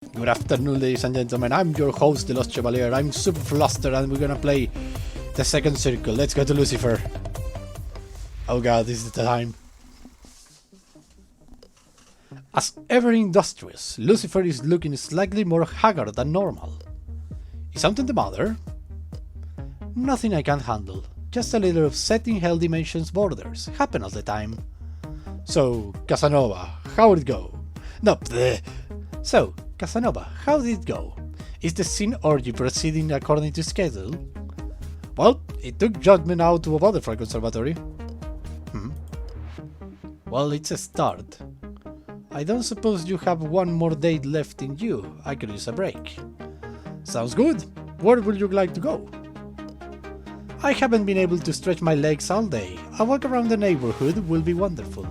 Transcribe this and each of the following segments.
Good afternoon, ladies and gentlemen. I'm your host, the Lost Chevalier. I'm super flustered and we're gonna play the second circle. Let's go to Lucifer. Oh god, this is the time. As ever industrious, Lucifer is looking slightly more haggard than normal. Is something the matter? Nothing I can't handle. Just a little upsetting hell dimensions borders. Happen all the time. So, Casanova, how did it go? No, bleh. So, Casanova, how did it go? Is the sin orgy proceeding according to schedule? Well, it took judgment out to a butterfly conservatory. Well, it's a start. I don't suppose you have one more date left in you. I could use a break. Sounds good. Where would you like to go? I haven't been able to stretch my legs all day. A walk around the neighborhood will be wonderful.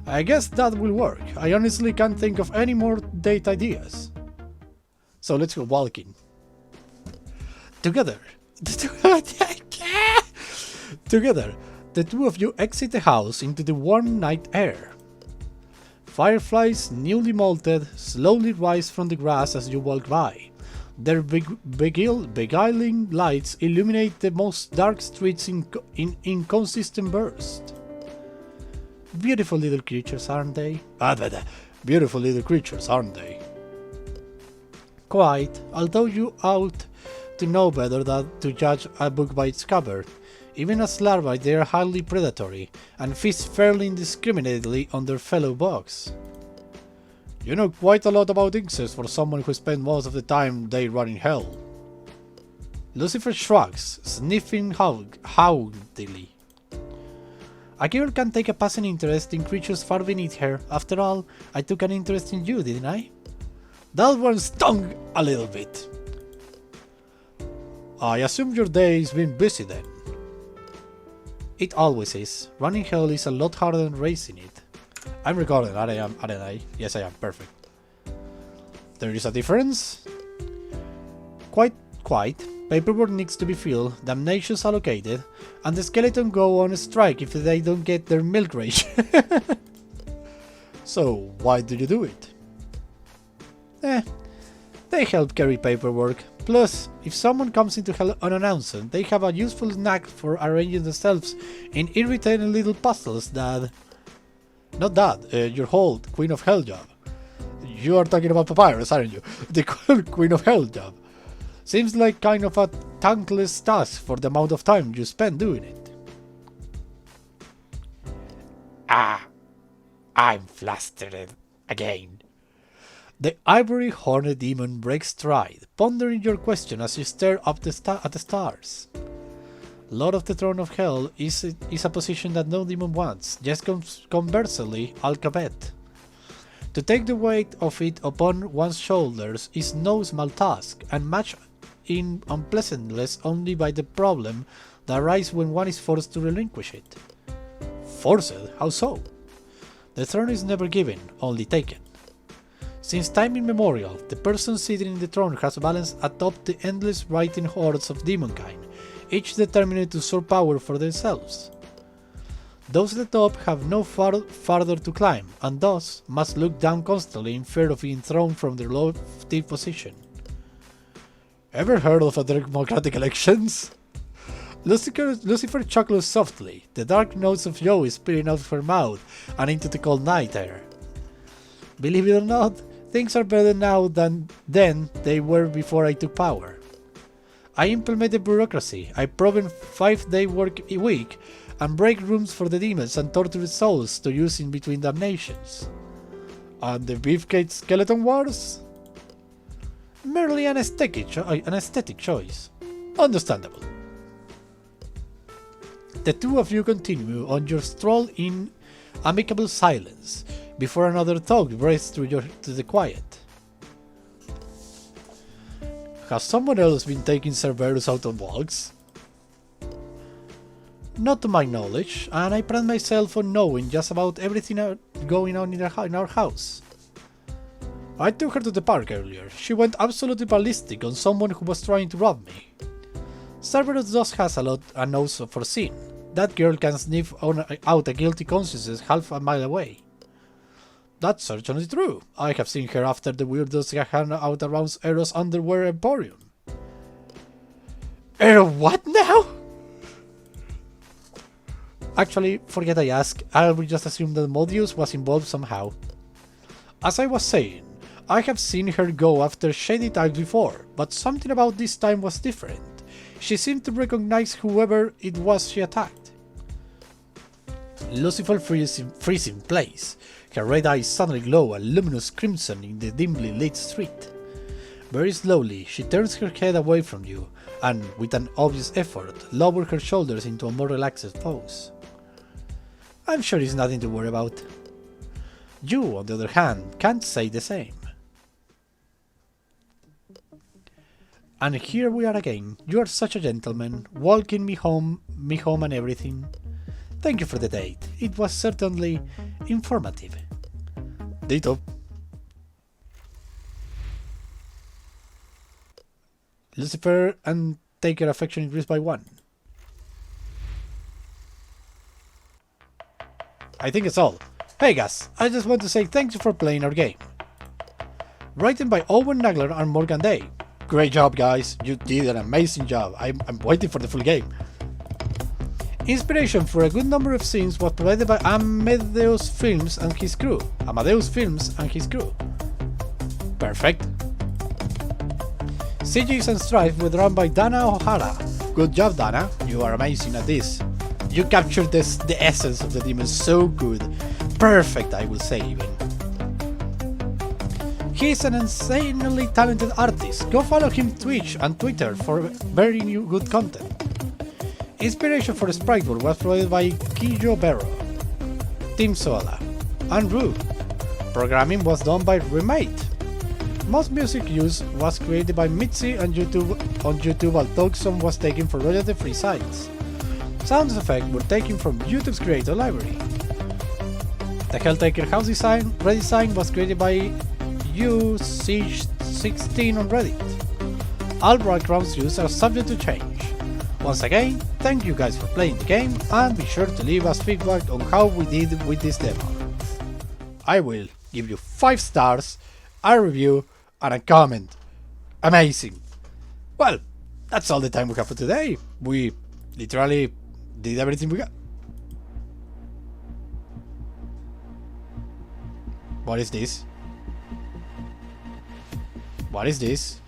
I guess that will work. I honestly can't think of any more date ideas. So let's go walking. Together. Together, the two of you exit the house into the warm night air. Fireflies, newly molted, slowly rise from the grass as you walk by. Their beguiling lights illuminate the most dark streets in inconsistent bursts. Beautiful little creatures, aren't they? Beautiful little creatures, aren't they? Quite, although you ought to know better than to judge a book by its cover. Even as larvae, they are highly predatory, and feast fairly indiscriminately on their fellow bugs. You know quite a lot about insects for someone who spent most of the time they run in hell. Lucifer shrugs, sniffing haughtily. A girl can take a passing interest in creatures far beneath her. After all, I took an interest in you, didn't I? That one stung a little bit. I assume your day's been busy then. It always is. Running hell is a lot harder than racing it. I'm recording, aren't I? Yes, I am. Perfect. There is a difference? Quite. Paperwork needs to be filled, damnations allocated, and the skeleton go on strike if they don't get their milk rate. So, why do you do it? They help carry paperwork. Plus, if someone comes into hell unannounced, they have a useful knack for arranging themselves in irritating little puzzles that... Not that, your whole Queen of Hell job. You are talking about Papyrus, aren't you? The Queen of Hell job. Seems like kind of a thankless task for the amount of time you spend doing it. I'm flustered again. The ivory horned demon breaks stride, pondering your question as you stare up at the stars. Lord of the Throne of Hell is a position that no demon wants, just conversely, I'll covet. To take the weight of it upon one's shoulders is no small task, and matched in unpleasantness only by the problem that arises when one is forced to relinquish it. Forced? How so? The throne is never given, only taken. Since time immemorial, the person sitting in the throne has balanced atop the endless writing hordes of demonkind, each determined to soar power for themselves. Those at the top have no farther to climb, and thus must look down constantly in fear of being thrown from their lofty position. Ever heard of a democratic elections? Lucifer chuckles softly, the dark notes of joy spilling out of her mouth and into the cold night air. Believe it or not, things are better now than they were before I took power. I implemented bureaucracy, I proven 5-day work week, and break rooms for the demons and tortured souls to use in between damnations. And the beefcake skeleton wars? Merely an aesthetic choice. Understandable. The two of you continue on your stroll in amicable silence, before another thought breaks through to the quiet. Has someone else been taking Cerberus out on walks? Not to my knowledge, and I pride myself on knowing just about everything going on in our house. I took her to the park earlier. She went absolutely ballistic on someone who was trying to rob me. Cerberus does has a nose for sin. That girl can sniff out a guilty conscience half a mile away. That's certainly true. I have seen her after the weirdos hang out around Eros Underwear Emporium. What now? Actually, forget I asked. I will just assume that Modius was involved somehow. As I was saying, I have seen her go after shady types before, but something about this time was different. She seemed to recognize whoever it was she attacked. Lucifer freezes in place. Her red eyes suddenly glow a luminous crimson in the dimly lit street. Very slowly, she turns her head away from you, and, with an obvious effort, lowers her shoulders into a more relaxed pose. I'm sure it's nothing to worry about. You, on the other hand, can't say the same. And here we are again. You are such a gentleman, walking me home and everything. Thank you for the date. It was certainly informative. Ditto. Lucifer and Taker affection increased by 1. I think it's all. Hey guys, I just want to say thank you for playing our game. Written by Owen Nagler and Morgan Day. Great job guys, you did an amazing job. I'm waiting for the full game. Inspiration for a good number of scenes was provided by Amadeus Films and his crew. Perfect. CGs and Strife were drawn by Dana O'Hara. Good job Dana, you are amazing at this. You captured the essence of the demon so good. Perfect, I will say even. He is an insanely talented artist. Go follow him on Twitch and Twitter for very new good content. Inspiration for the sprite world was provided by Kijo Barrow, Tim Sola, and Rue. Programming was done by Remate. Most music used was created by Mitzi on YouTube, while Datingsim was taken from royalty-free sites. Sound effects were taken from YouTube's creator library. The Helltaker house redesign was created by UC16 on Reddit. All backgrounds used are subject to change. Once again, thank you guys for playing the game, and be sure to leave us feedback on how we did with this demo. I will give you 5 stars, a review, and a comment. Amazing! Well, that's all the time we have for today. We literally did everything we got. What is this? What is this?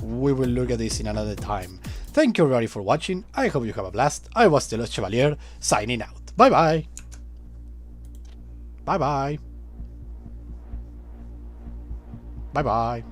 We will look at this in another time. Thank you everybody for watching. I hope you have a blast. I was the Lost Chevalier, signing out. Bye bye. Bye bye. Bye bye.